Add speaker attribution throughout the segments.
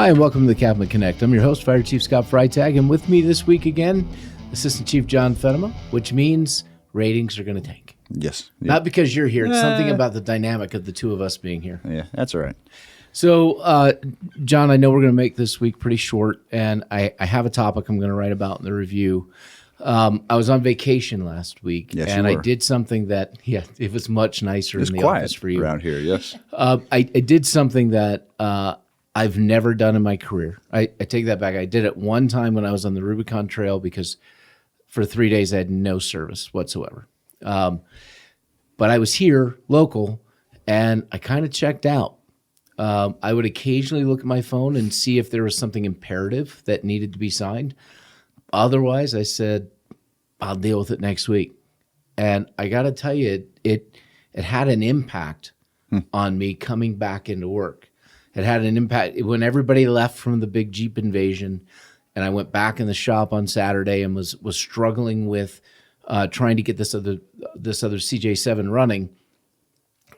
Speaker 1: Hi, and welcome to the CAFMA Connect. I'm your host, Fire Chief Scott Freitag, and with me this week again, Assistant Chief John Feddema, which means ratings are going to tank.
Speaker 2: Yes. Yeah.
Speaker 1: Not because you're here. It's something about the dynamic of the two of us being here.
Speaker 2: Yeah, that's all right.
Speaker 1: So, John, I know we're going to make this week pretty short, and I have a topic I'm going to write about in the review. I was on vacation last week, and I did something that, it was much nicer in the office for you.
Speaker 2: Around here, yes.
Speaker 1: I did something that I've never done in my career. I take that back. I did it one time when I was on the Rubicon Trail because for 3 days I had no service whatsoever. But I was here, local, and I kind of checked out. I would occasionally look at my phone and see if there was something imperative that needed to be signed. Otherwise, I said, I'll deal with it next week. And I got to tell you, it had an impact on me coming back into work. It had an impact when everybody left from the big Jeep invasion, and I went back in the shop on Saturday and was struggling with trying to get this other CJ7 running.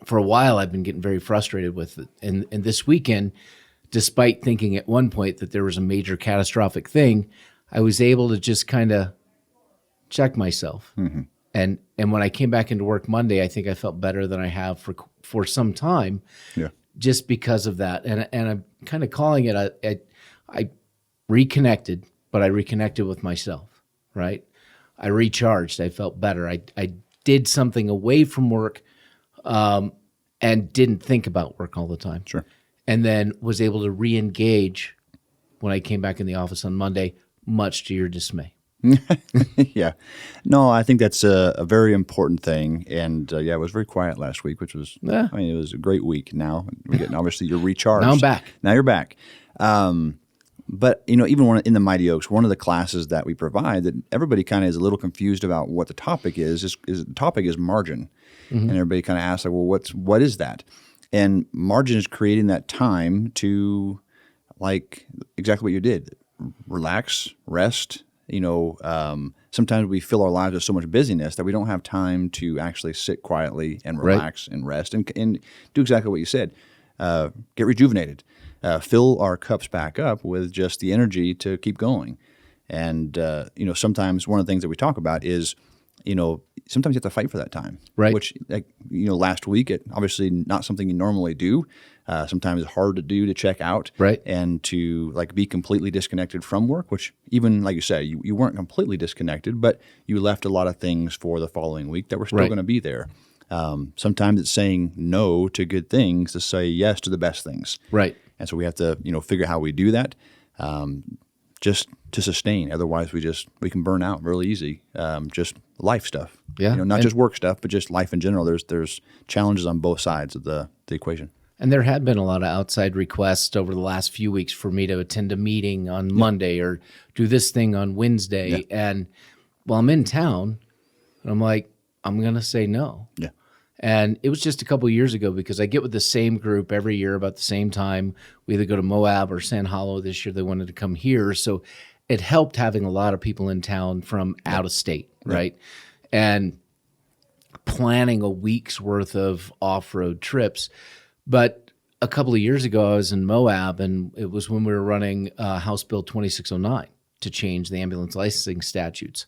Speaker 1: For a while, I've been getting very frustrated with it. And this weekend, despite thinking at one point that there was a major catastrophic thing, I was able to just kind of check myself. Mm-hmm. And when I came back into work Monday, I think I felt better than I have for some time. Yeah. Just because of that. And I'm kind of calling it, I reconnected, but I reconnected with myself, right? I recharged. I felt better. I did something away from work and didn't think about work all the time.
Speaker 2: Sure.
Speaker 1: And then was able to re-engage when I came back in the office on Monday, much to your dismay.
Speaker 2: Yeah. No, I think that's a very important thing. And it was very quiet last week, which was, it was a great week. Now we're getting, obviously you're recharged.
Speaker 1: Now I'm back.
Speaker 2: Now you're back. But, even in the Mighty Oaks, one of the classes that we provide that everybody kind of is a little confused about what the topic is the topic is margin. Mm-hmm. And everybody kind of asks, like, well, what is that? And margin is creating that time to, like, exactly what you did. Relax, rest. Sometimes we fill our lives with so much busyness that we don't have time to actually sit quietly and relax and rest and do exactly what you said. Get rejuvenated. Fill our cups back up with just the energy to keep going. And, sometimes one of the things that we talk about is, sometimes you have to fight for that time.
Speaker 1: Right.
Speaker 2: Which, last week, obviously not something you normally do. Sometimes it's hard to do to check out.
Speaker 1: Right.
Speaker 2: And to be completely disconnected from work, which even like you said, you weren't completely disconnected, but you left a lot of things for the following week that were still going to be there. Sometimes it's saying no to good things to say yes to the best things.
Speaker 1: Right.
Speaker 2: And so we have to, figure out how we do that just to sustain. Otherwise, we can burn out really easy. Just life stuff.
Speaker 1: Yeah.
Speaker 2: Not just work stuff, but just life in general. There's challenges on both sides of the equation. And
Speaker 1: there had been a lot of outside requests over the last few weeks for me to attend a meeting on Monday or do this thing on Wednesday. Yeah. And while I'm in town, I'm like, I'm going to say no.
Speaker 2: Yeah.
Speaker 1: And it was just a couple of years ago because I get with the same group every year about the same time. We either go to Moab or San Hollow. This year they wanted to come here. So it helped having a lot of people in town from out of state, right? And planning a week's worth of off-road trips. But a couple of years ago I was in Moab, and it was when we were running House Bill 2609 to change the ambulance licensing statutes.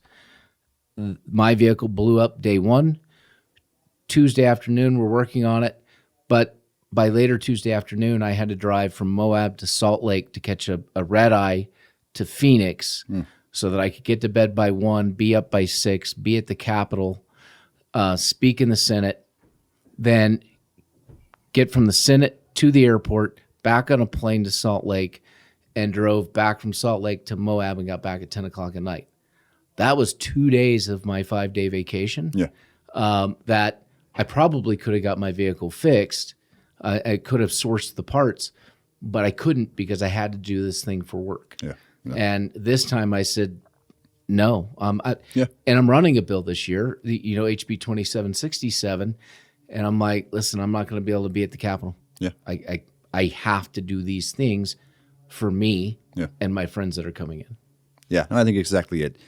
Speaker 1: My vehicle blew up day one. Tuesday afternoon, we're working on it. But by later Tuesday afternoon, I had to drive from Moab to Salt Lake to catch a red eye to Phoenix so that I could get to bed by 1, be up by 6, be at the Capitol, speak in the Senate, then get from the Senate to the airport, back on a plane to Salt Lake, and drove back from Salt Lake to Moab and got back at 10 o'clock at night. That was 2 days of my 5-day vacation.
Speaker 2: Yeah.
Speaker 1: That I probably could have got my vehicle fixed. I could have sourced the parts, but I couldn't because I had to do this thing for work.
Speaker 2: Yeah.
Speaker 1: And this time I said, no. And I'm running a bill this year, HB 2767. And I'm like, listen, I'm not going to be able to be at the Capitol.
Speaker 2: Yeah.
Speaker 1: I have to do these things for me and my friends that are coming in.
Speaker 2: Yeah, no, I think exactly it.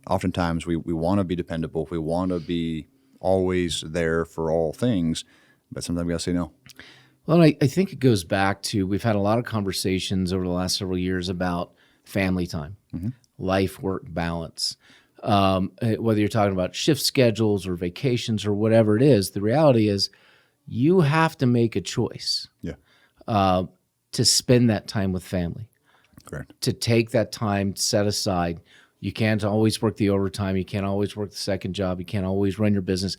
Speaker 2: Oftentimes we want to be dependable. We want to be always there for all things, but sometimes we got to say no.
Speaker 1: Well, I think it goes back to, we've had a lot of conversations over the last several years about family time, life-work balance. Whether you're talking about shift schedules or vacations or whatever it is, the reality is you have to make a choice to spend that time with family.
Speaker 2: Correct.
Speaker 1: To take that time set aside. You can't always work the overtime. You can't always work the second job. You can't always run your business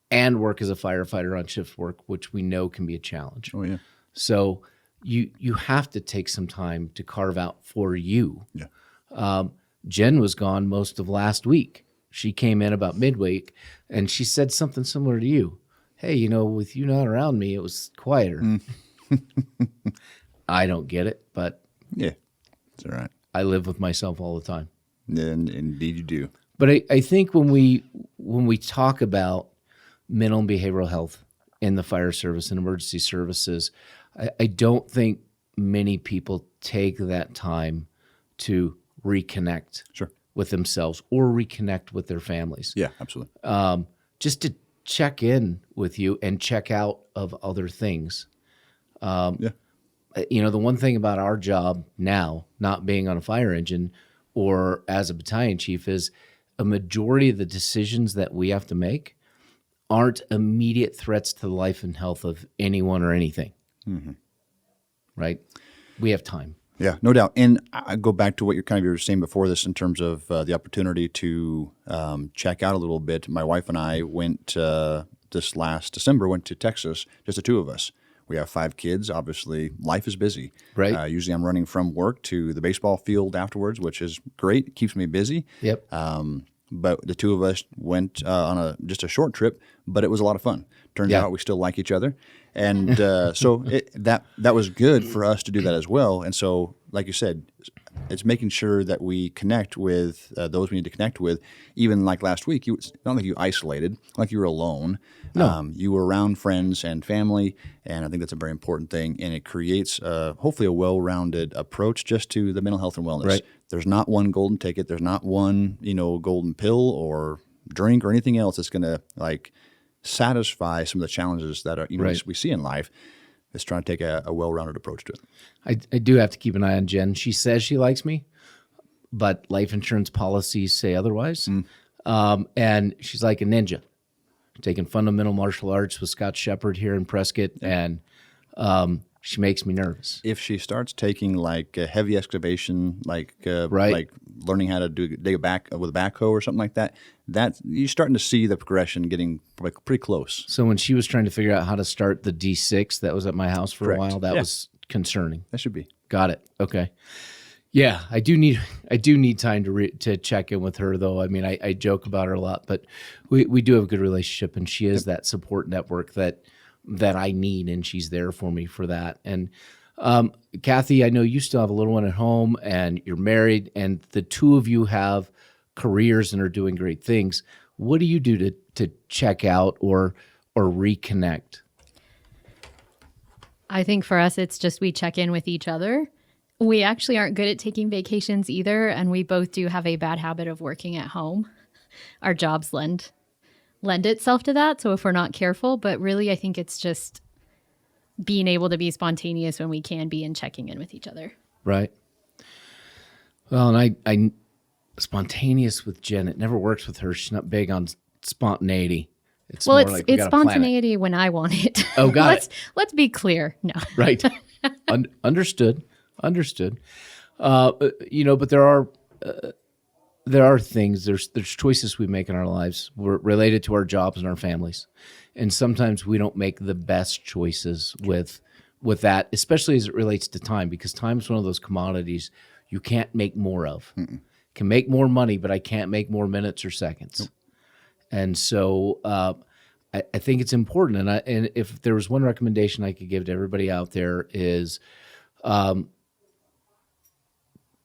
Speaker 1: and work as a firefighter on shift work, which we know can be a challenge.
Speaker 2: Oh, yeah.
Speaker 1: So you have to take some time to carve out for you.
Speaker 2: Yeah.
Speaker 1: Jen was gone most of last week. She came in about midweek, and she said something similar to you. Hey, with you not around me, it was quieter. I don't get it, but
Speaker 2: Yeah, that's all right.
Speaker 1: I live with myself all the time.
Speaker 2: And indeed you do.
Speaker 1: But I think when we talk about mental and behavioral health in the fire service and emergency services, I don't think many people take that time to reconnect with themselves or reconnect with their families.
Speaker 2: Yeah, absolutely.
Speaker 1: Just to check in with you and check out of other things. The one thing about our job now, not being on a fire engine or as a battalion chief, is a majority of the decisions that we have to make aren't immediate threats to the life and health of anyone or anything. Right? We have time.
Speaker 2: Yeah, no doubt. And I go back to what you were saying before this in terms of the opportunity to check out a little bit. My wife and I went this last December, went to Texas, just the two of us. We have 5 kids. Obviously, life is busy.
Speaker 1: Right.
Speaker 2: Usually I'm running from work to the baseball field afterwards, which is great. It keeps me busy.
Speaker 1: Yep.
Speaker 2: But the two of us went on just a short trip, but it was a lot of fun. Turns out we still like each other. And so that was good for us to do that as well. And so, like you said, it's making sure that we connect with those we need to connect with. Even like last week, it's not like you isolated, like you were alone.
Speaker 1: No.
Speaker 2: You were around friends and family, and I think that's a very important thing. And it creates hopefully a well-rounded approach just to the mental health and wellness.
Speaker 1: Right.
Speaker 2: There's not one golden ticket. There's not one golden pill or drink or anything else that's going to satisfy some of the challenges that we see in life. It's trying to take a well-rounded approach to it.
Speaker 1: I do have to keep an eye on Jen. She says she likes me, but life insurance policies say otherwise. And she's like a ninja, taking fundamental martial arts with Scott Shepard here in Prescott, and she makes me nervous.
Speaker 2: If she starts taking like a heavy excavation, like learning how to dig a back with a backhoe or something like that, you're starting to see the progression getting pretty close.
Speaker 1: So when she was trying to figure out how to start the D6 that was at my house for a while, that was concerning.
Speaker 2: That should be.
Speaker 1: Got it. Okay. Yeah, I do need time to check in with her, though. I mean, I joke about her a lot, but we do have a good relationship, and she is that support network that I need, and she's there for me for that. And Kathy, I know you still have a little one at home, and you're married, and the two of you have careers and are doing great things. What do you do to check out or reconnect?
Speaker 3: I think for us, it's just we check in with each other. We actually aren't good at taking vacations either, and we both do have a bad habit of working at home. Our jobs lend itself to that, so if we're not careful, but really I think it's just being able to be spontaneous when we can be and checking in with each other.
Speaker 1: Right. Well, and I spontaneous with Jen, it never works with her. She's not big on spontaneity. It's
Speaker 3: spontaneity when I want it.
Speaker 1: Oh, got it.
Speaker 3: Let's be clear. No.
Speaker 1: Right. Understood. But there are things, there's choices we make in our lives. We're related to our jobs and our families. And sometimes we don't make the best choices with that, especially as it relates to time, because time is one of those commodities you can't make more of. Can make more money, but I can't make more minutes or seconds. Nope. And so I think it's important. And if there was one recommendation I could give to everybody out there is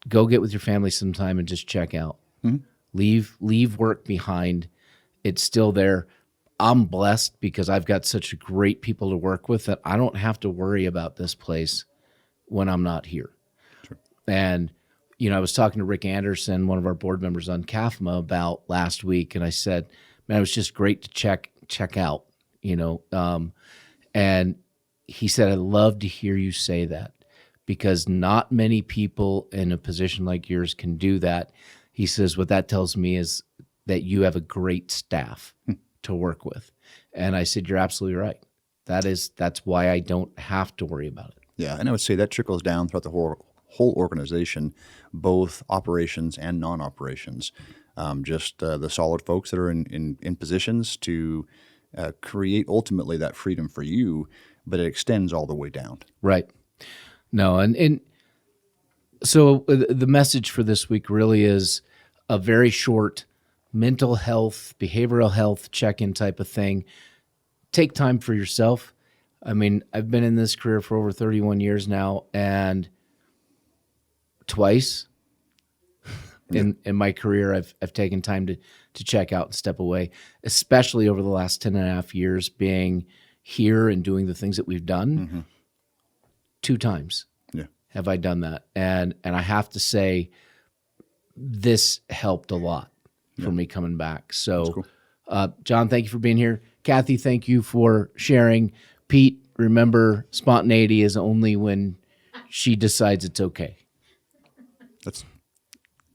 Speaker 1: go get with your family sometime and just check out. Leave work behind. It's still there. I'm blessed because I've got such great people to work with that I don't have to worry about this place when I'm not here. Sure. And, I was talking to Rick Anderson, one of our board members on CAFMA, about last week, and I said, man, it was just great to check out, and he said, I love to hear you say that because not many people in a position like yours can do that. He says, what that tells me is that you have a great staff to work with. And I said, you're absolutely right. That's why I don't have to worry about it.
Speaker 2: Yeah, and I would say that trickles down throughout the whole organization, both operations and non-operations. Just the solid folks that are in positions to create ultimately that freedom for you, but it extends all the way down.
Speaker 1: Right. No, and so the message for this week really is a very short mental health, behavioral health check-in type of thing. Take time for yourself. I mean, I've been in this career for over 31 years now, and twice in my career, I've taken time to check out and step away, especially over the last 10 and a half years being here and doing the things that we've done. 2 times have I done that. And I have to say, this helped a lot for me coming back. So, cool. John, thank you for being here. Kathy, thank you for sharing. Pete, remember, spontaneity is only when she decides it's okay.
Speaker 2: That's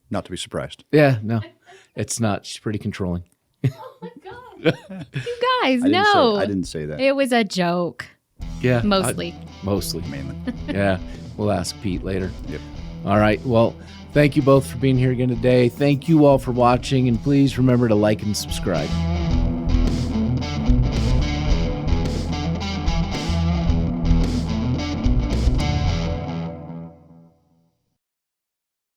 Speaker 2: not to be surprised.
Speaker 1: Yeah, no, it's not. She's pretty controlling.
Speaker 3: Oh my God. You guys,
Speaker 2: I didn't say that.
Speaker 3: It was a joke.
Speaker 1: Yeah.
Speaker 3: Mostly.
Speaker 1: Mostly.
Speaker 2: Mainly.
Speaker 1: Yeah. We'll ask Pete later.
Speaker 2: Yep.
Speaker 1: All right. Well, thank you both for being here again today. Thank you all for watching, and please remember to like and subscribe.